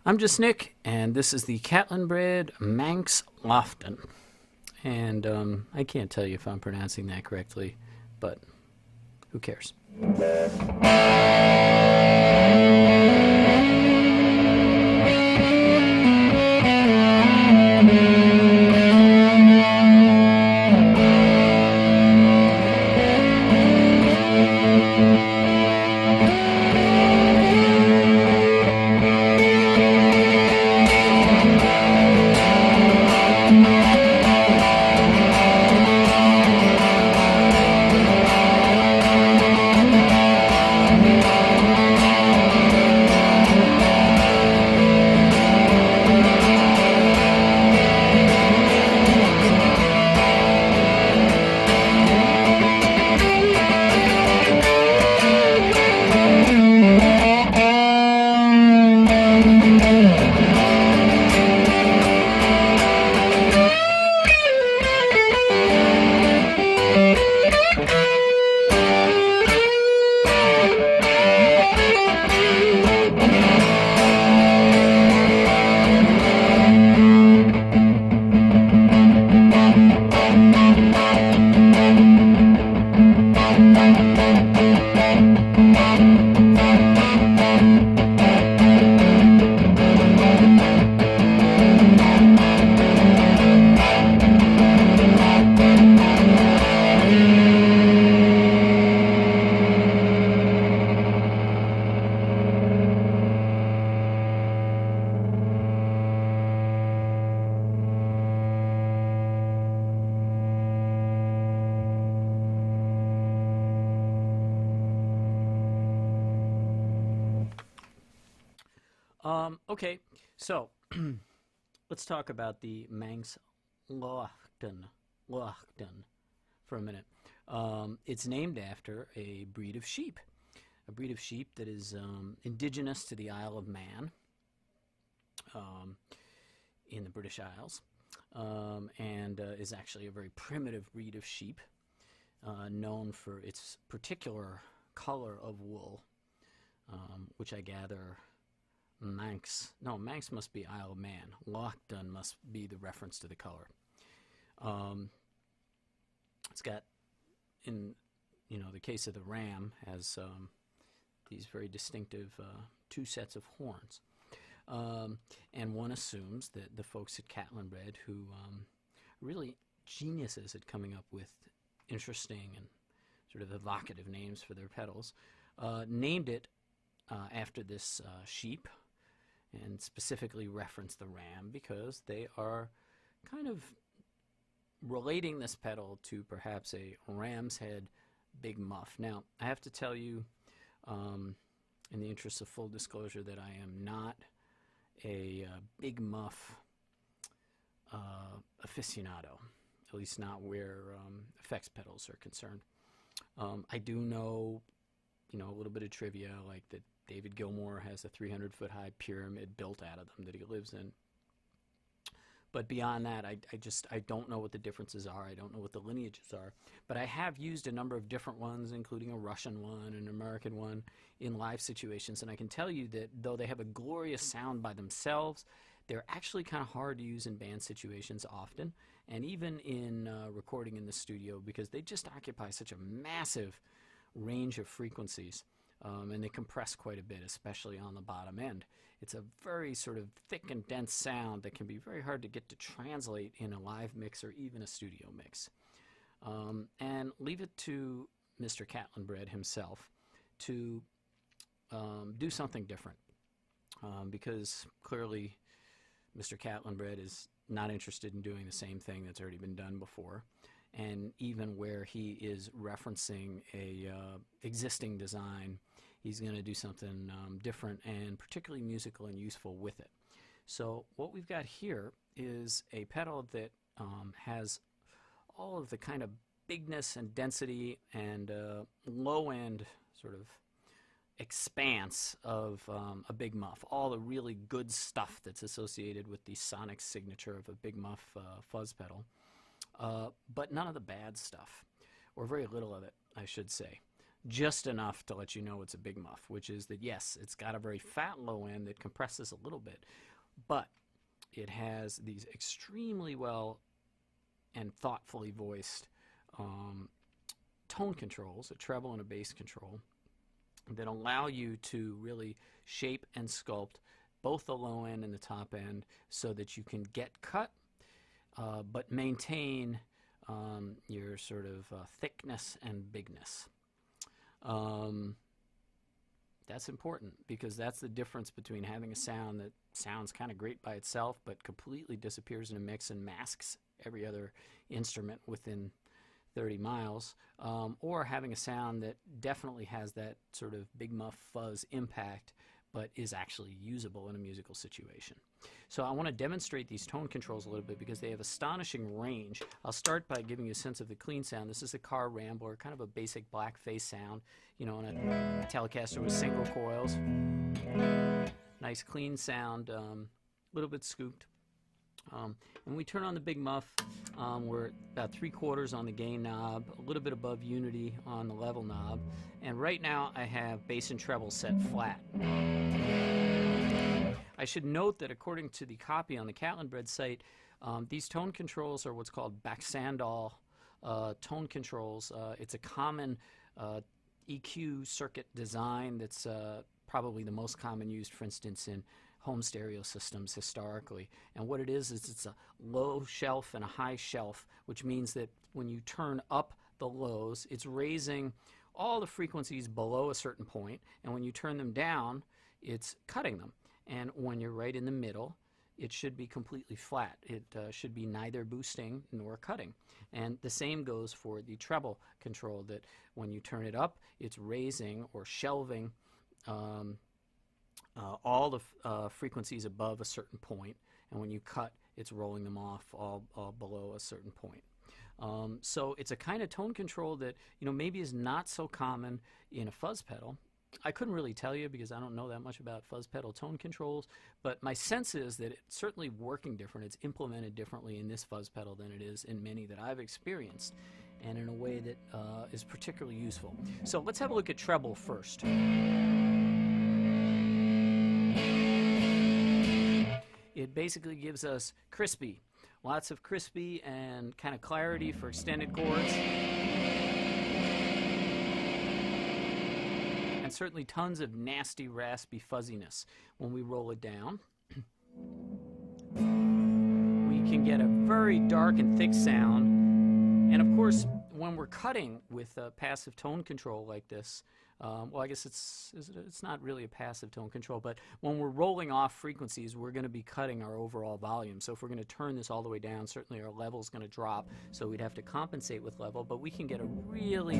I'm just Nick, and this is the Catalinbread Manx Loaghtan. And I can't tell you if I'm pronouncing that correctly, but who cares? Okay, so let's talk about the Manx Loaghtan for a minute. It's named after a breed of sheep that is indigenous to the Isle of Man in the British Isles, and is actually a very primitive breed of sheep, known for its particular color of wool, which I gather Manx must be Isle of Man. Loaghtan must be the reference to the color. It's got, in the case of the ram, has these very distinctive two sets of horns. And one assumes that the folks at Catalinbread, who really geniuses at coming up with interesting and sort of evocative names for their pedals, named it after this sheep, and specifically referenced the ram because they are kind of relating this pedal to perhaps a ram's head big muff. Now, I have to tell you, in the interest of full disclosure, that I am not a big muff aficionado, at least not where effects pedals are concerned. I do know, a little bit of trivia, like that David Gilmour has a 300-foot high pyramid built out of them that he lives in. But beyond that, I don't know what the differences are. I don't know what the lineages are. But I have used a number of different ones, including a Russian one, an American one, in live situations. And I can tell you that though they have a glorious sound by themselves, they're actually kind of hard to use in band situations often, and even in recording in the studio, because they just occupy such a massive range of frequencies. And they compress quite a bit, especially on the bottom end. It's a very sort of thick and dense sound that can be very hard to get to translate in a live mix or even a studio mix. And leave it to Mr. Catalinbread himself to do something different, because clearly Mr. Catalinbread is not interested in doing the same thing that's already been done before. And even where he is referencing a existing design, he's going to do something different and particularly musical and useful with it. So what we've got here is a pedal that has all of the kind of bigness and density and low-end sort of expanse of a big muff, all the really good stuff that's associated with the sonic signature of a big muff fuzz pedal. But none of the bad stuff, or very little of it, I should say. just enough to let you know it's a big muff, which is that, yes, it's got a very fat low end that compresses a little bit, but it has these extremely well and thoughtfully voiced tone controls, a treble and a bass control, that allow you to really shape and sculpt both the low end and the top end so that you can get cut, but maintain your sort of thickness and bigness. That's important, because that's the difference between having a sound that sounds kind of great by itself but completely disappears in a mix and masks every other instrument within 30 miles, or having a sound that definitely has that sort of big muff fuzz impact but is actually usable in a musical situation. So I want to demonstrate these tone controls a little bit because they have astonishing range. I'll start by giving you a sense of the clean sound. This is a car rambler, kind of a basic blackface sound, you know, on a Telecaster with single coils. Nice clean sound, a little bit scooped. When we turn on the big muff, we're about 3/4 on the gain knob, a little bit above unity on the level knob, and right now I have bass and treble set flat. I should note that according to the copy on the Catalinbread site, these tone controls are what's called Baxandall tone controls. It's a common EQ circuit design that's probably the most common used, for instance, in home stereo systems historically. And what it is it's a low shelf and a high shelf, which means that when you turn up the lows, it's raising all the frequencies below a certain point, and when you turn them down, it's cutting them. And when you're right in the middle, it should be completely flat. It should be neither boosting nor cutting. And the same goes for the treble control, that when you turn it up, it's raising or shelving all the frequencies above a certain point, and when you cut, it's rolling them off all below a certain point. So it's a kind of tone control that, you know, maybe is not so common in a fuzz pedal. I couldn't really tell you because I don't know that much about fuzz pedal tone controls, but my sense is that it's certainly working different. It's implemented differently in this fuzz pedal than it is in many that I've experienced, and in a way that is particularly useful. So let's have a look at treble first. It basically gives us crispy, lots of crispy and kind of clarity for extended chords, and certainly tons of nasty, raspy fuzziness. When we roll it down, we can get a very dark and thick sound. And of course, when we're cutting with a passive tone control like this, well, I guess it's not really a passive tone control, but when we're rolling off frequencies, we're going to be cutting our overall volume. So if we're going to turn this all the way down, certainly our level is going to drop, so we'd have to compensate with level, but we can get a really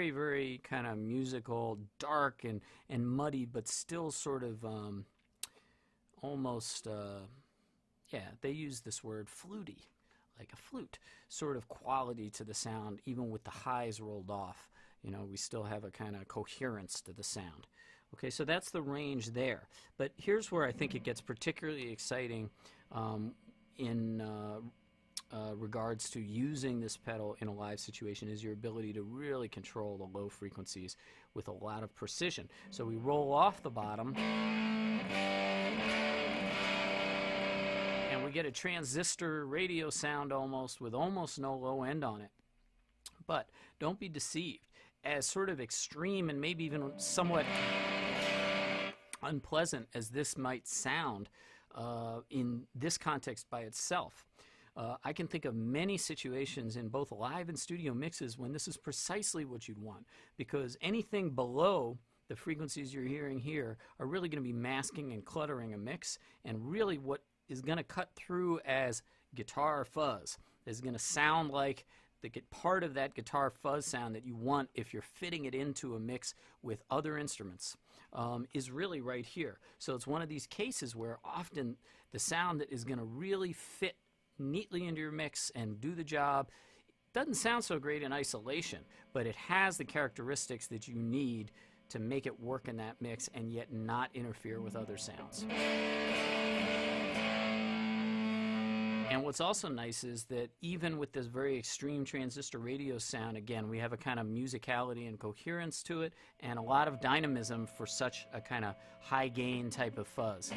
very kind of musical, dark and muddy, but still sort of almost, yeah, they use this word fluty, like a flute, sort of quality to the sound, even with the highs rolled off. You know, we still have a kind of coherence to the sound. Okay, so that's the range there. But here's where I think it gets particularly exciting in regards to using this pedal in a live situation, is your ability to really control the low frequencies with a lot of precision. So we roll off the bottom and we get a transistor radio sound almost, with almost no low end on it. But don't be deceived. As sort of extreme and maybe even somewhat unpleasant as this might sound in this context by itself, I can think of many situations in both live and studio mixes when this is precisely what you'd want, because anything below the frequencies you're hearing here are really going to be masking and cluttering a mix, and really what is going to cut through as guitar fuzz is going to sound like the part of that guitar fuzz sound that you want if you're fitting it into a mix with other instruments is really right here. So it's one of these cases where often the sound that is going to really fit neatly into your mix and do the job Doesn't sound so great in isolation, but it has the characteristics that you need to make it work in that mix and yet not interfere with other sounds. And what's also nice is that even with this very extreme transistor radio sound, again, we have a kind of musicality and coherence to it and a lot of dynamism for such a kind of high gain type of fuzz.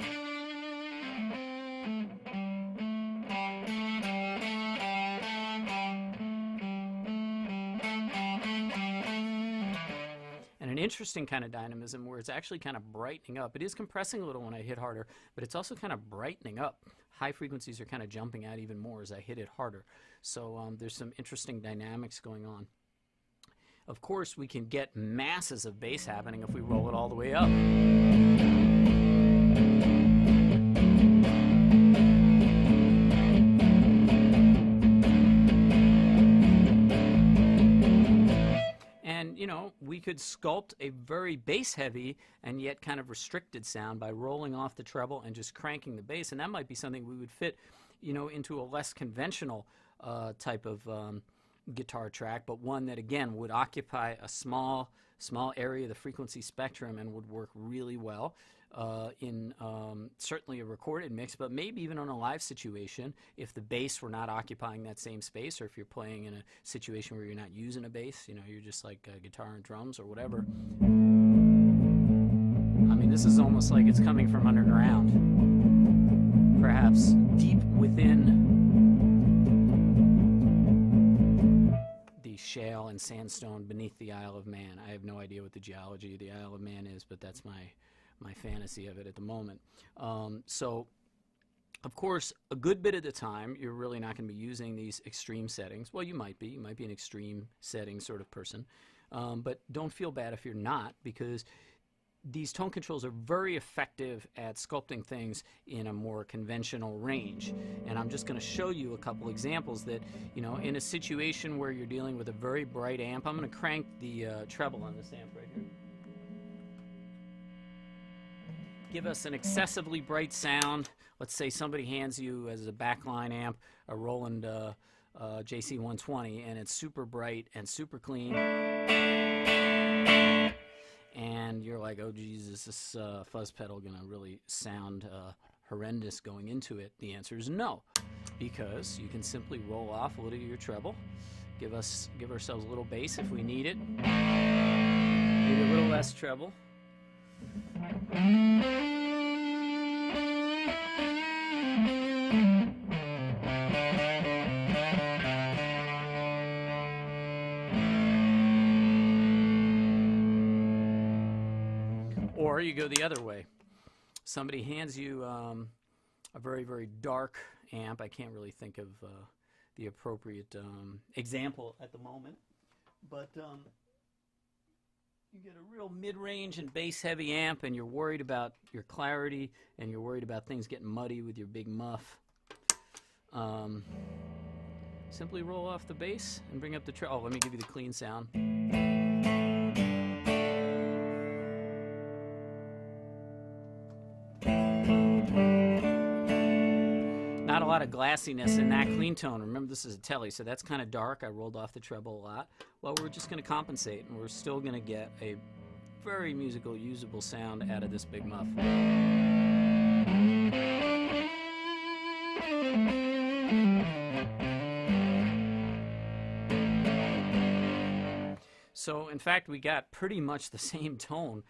An interesting kind of dynamism where it's actually kind of brightening up. It is compressing a little when I hit harder, but it's also kind of brightening up. High frequencies are kind of jumping out even more as I hit it harder. So there's some interesting dynamics going on. Of course, we can get masses of bass happening if we roll it all the way up. You know, we could sculpt a very bass heavy and yet kind of restricted sound by rolling off the treble and just cranking the bass, and that might be something we would fit, you know, into a less conventional type of guitar track, but one that again would occupy a small area of the frequency spectrum and would work really well in certainly a recorded mix, but maybe even on a live situation if the bass were not occupying that same space, or if you're playing in a situation where you're not using a bass, you know, you're just like guitar and drums or whatever. I mean, this is almost like it's coming from underground, perhaps deep within the shale and sandstone beneath the Isle of Man. I have no idea what the geology of the Isle of Man is, but that's my fantasy of it at the moment. So, of course, a good bit of the time, you're really not going to be using these extreme settings. Well, you might be. You might be an extreme setting sort of person. But don't feel bad if you're not, because these tone controls are very effective at sculpting things in a more conventional range. And I'm just going to show you a couple examples that, you know, in a situation where you're dealing with a very bright amp, I'm going to crank the treble on this amp right here. Give us an excessively bright sound. Let's say somebody hands you as a backline amp a Roland JC120, and it's super bright and super clean, and you're like, oh geez, is this fuzz pedal gonna really sound horrendous going into it? The answer is no, because you can simply roll off a little of your treble, give ourselves a little bass if we need it, maybe a little less treble. Or you go the other way. Somebody hands you a very, very dark amp. I can't really think of the appropriate example at the moment, but you get a real mid-range and bass-heavy amp, and you're worried about your clarity, and you're worried about things getting muddy with your big muff. Simply roll off the bass and bring up the treble. Oh, let me give you the clean sound. Not a lot of glassiness in that clean tone. Remember, this is a telly, so that's kind of dark. I rolled off the treble a lot. Well, we're just going to compensate, and we're still going to get a very musical, usable sound out of this big muff. So, in fact, we got pretty much the same tone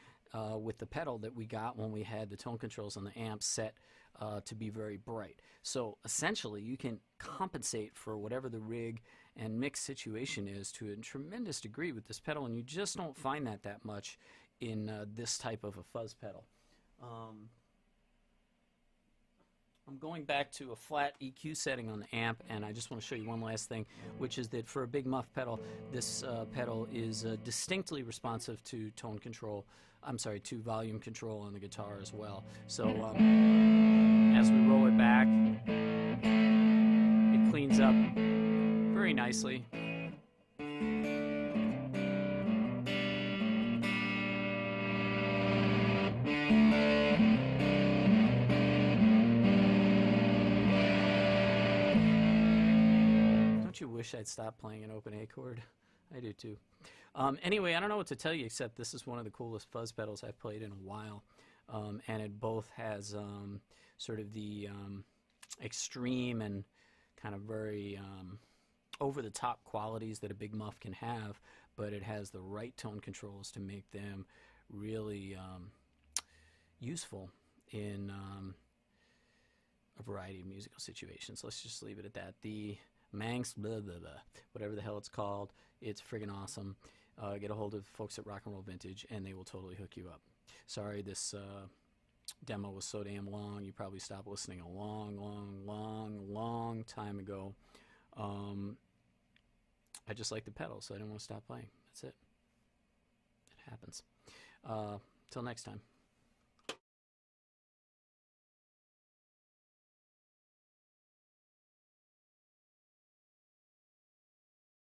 with the pedal that we got when we had the tone controls on the amp set to be very bright. So essentially you can compensate for whatever the rig and mix situation is to a tremendous degree with this pedal, and you just don't find that much in this type of a fuzz pedal. I'm going back to a flat EQ setting on the amp, and I just want to show you one last thing, which is that for a big muff pedal, this pedal is distinctly responsive to tone control. I'm sorry, to volume control on the guitar as well. So as we roll it back, it cleans up very nicely. Don't you wish wish I'd stopped playing an open A chord. I do too. Anyway, I don't know what to tell you except this is one of the coolest fuzz pedals I've played in a while. And it both has sort of the extreme and kind of very over-the-top qualities that a big muff can have, but it has the right tone controls to make them really useful in a variety of musical situations. Let's just leave it at that. The Manx, blah, blah, blah, whatever the hell it's called, it's friggin' awesome. Get a hold of folks at Rock and Roll Vintage, and they will totally hook you up. Sorry this demo was so damn long. You probably stopped listening a long time ago. I just like the pedal, so I didn't want to stop playing. That's it. It happens. Till next time.